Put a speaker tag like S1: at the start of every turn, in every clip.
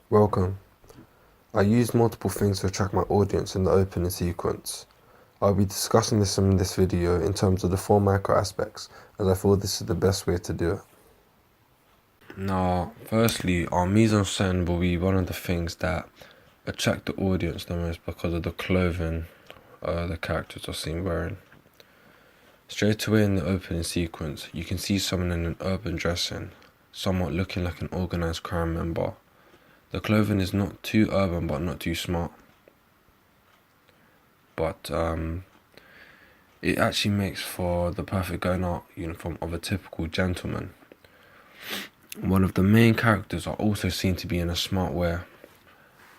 S1: Welcome. I used multiple things to attract my audience in the opening sequence. I'll be discussing this in this video in terms of the 4 micro aspects, as I feel this is the best way to do it. Now, firstly, our mise-en-scène will be one of the things that attract the audience the most because of the clothing the characters are seen wearing. Straight away in the opening sequence, you can see someone in an urban dressing, somewhat looking like an organized crime member. The clothing is not too urban but not too smart. But it actually makes for the perfect going out uniform of a typical gentleman. One of the main characters are also seen to be in a smart wear,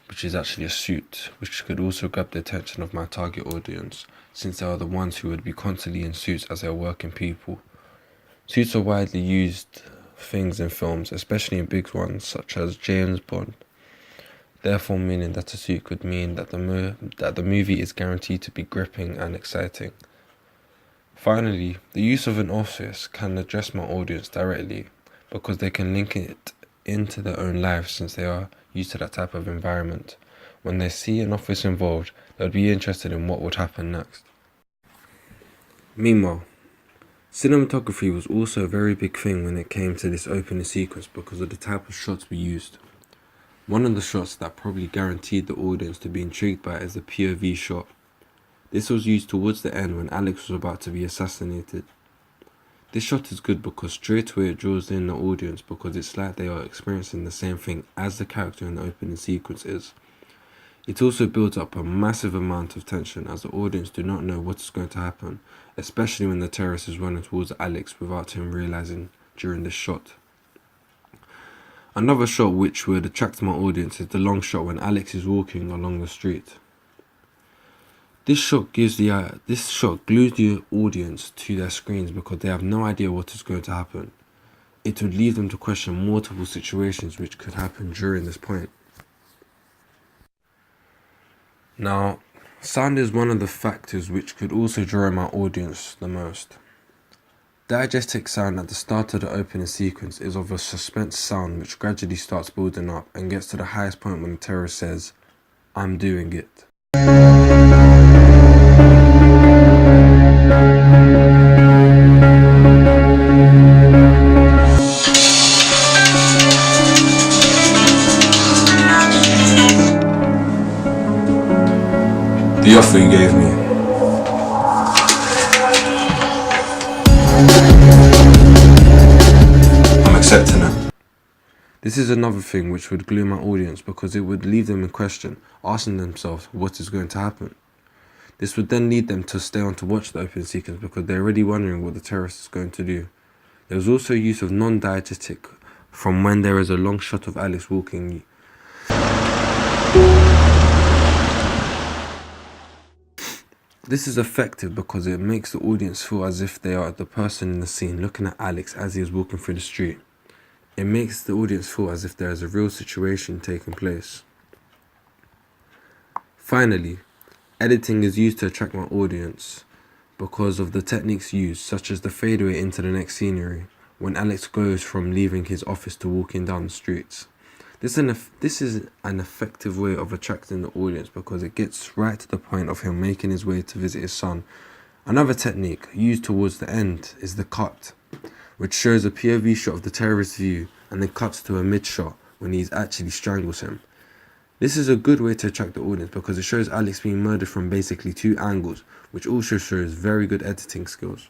S1: which is actually a suit, which could also grab the attention of my target audience, since they are the ones who would be constantly in suits as they are working people. Suits are widely used things in films, especially in big ones such as James Bond. Therefore, meaning that a suit could mean that the movie is guaranteed to be gripping and exciting. Finally, the use of an office can address my audience directly because they can link it into their own lives since they are used to that type of environment. When they see an office involved, they'll be interested in what would happen next. Meanwhile, cinematography was also a very big thing when it came to this opening sequence because of the type of shots we used. One of the shots that probably guaranteed the audience to be intrigued by it is the POV shot. This was used towards the end when Alex was about to be assassinated. This shot is good because straight away it draws in the audience because it's like they are experiencing the same thing as the character in the opening sequence is. It also builds up a massive amount of tension as the audience do not know what is going to happen, especially when the terrorist is running towards Alex without him realizing during this shot. Another shot which would attract my audience is the long shot when Alex is walking along the street. This shot glues the audience to their screens because they have no idea what is going to happen. It would lead them to question multiple situations which could happen during this point. Now, sound is one of the factors which could also draw my audience the most. Diegetic sound at the start of the opening sequence is of a suspense sound which gradually starts building up and gets to the highest point when the terrorist says, "I'm doing it." The offer you gave me. I'm accepting it. This is another thing which would glue my audience because it would leave them in question, asking themselves what is going to happen. This would then lead them to stay on to watch the opening sequence because they're already wondering what the terrorist is going to do. There is also use of non-diegetic from when there is a long shot of Alex walking. This is effective because it makes the audience feel as if they are the person in the scene looking at Alex as he is walking through the street. It makes the audience feel as if there is a real situation taking place. Finally, editing is used to attract my audience because of the techniques used, such as the fadeaway into the next scenery, when Alex goes from leaving his office to walking down the streets. This is an effective way of attracting the audience because it gets right to the point of him making his way to visit his son. Another technique used towards the end is the cut, which shows a POV shot of the terrorist's view and then cuts to a mid-shot when he actually strangles him. This is a good way to attract the audience because it shows Alex being murdered from basically 2 angles, which also shows very good editing skills.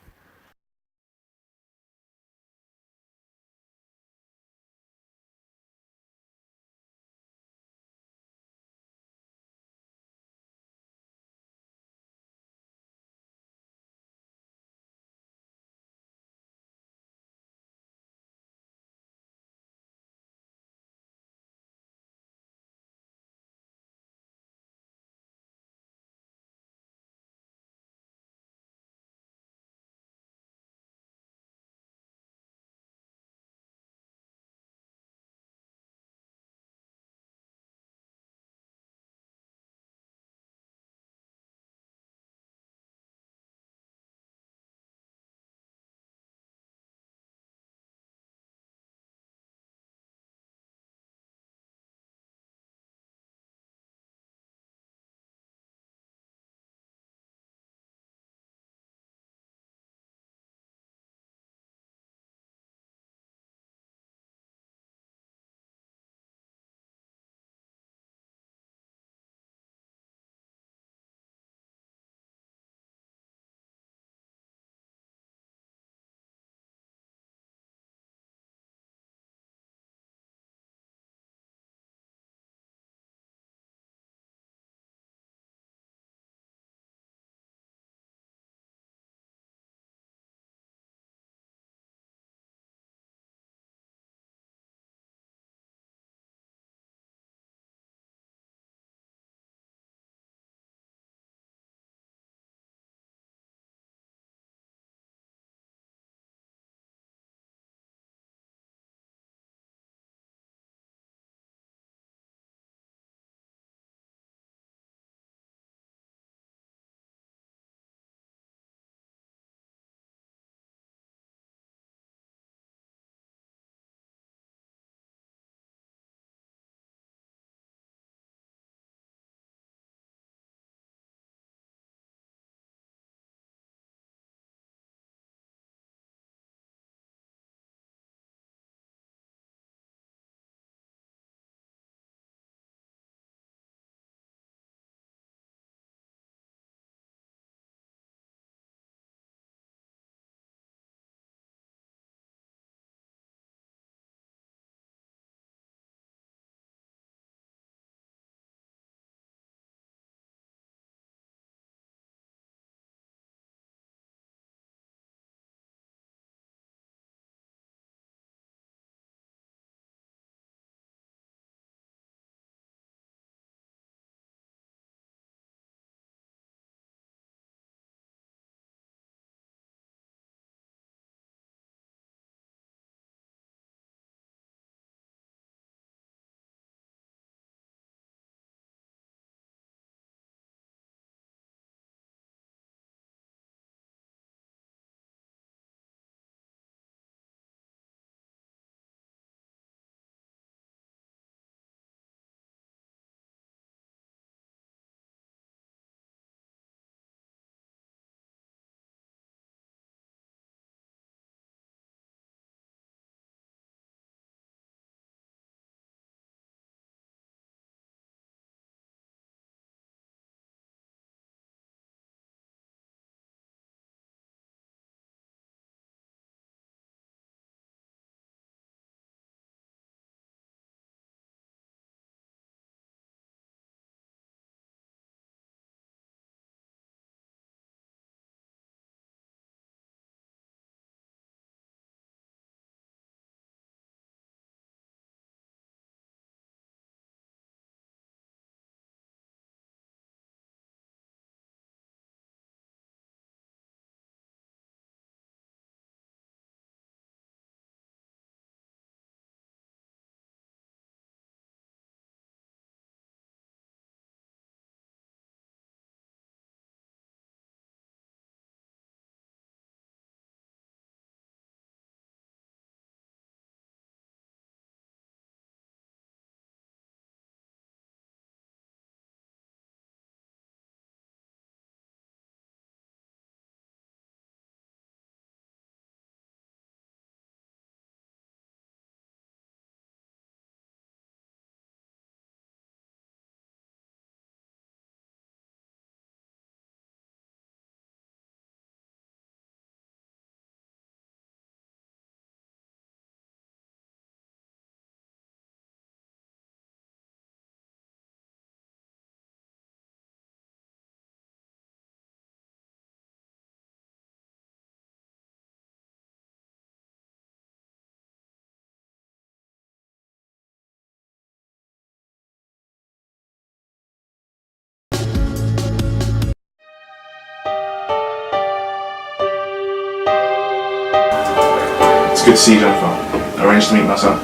S2: good to see you, Jennifer. Arranged to meet my son.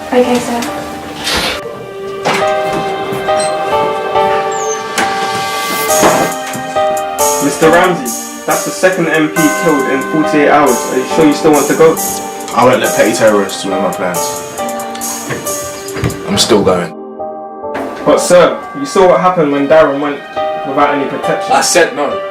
S3: Okay, sir.
S4: Mr. Ramsey, that's the second MP killed in 48 hours. Are you sure you still want to go?
S2: I won't let petty terrorists ruin my plans. I'm still going.
S4: But sir, you saw what happened when Darren went without any protection.
S2: I said no.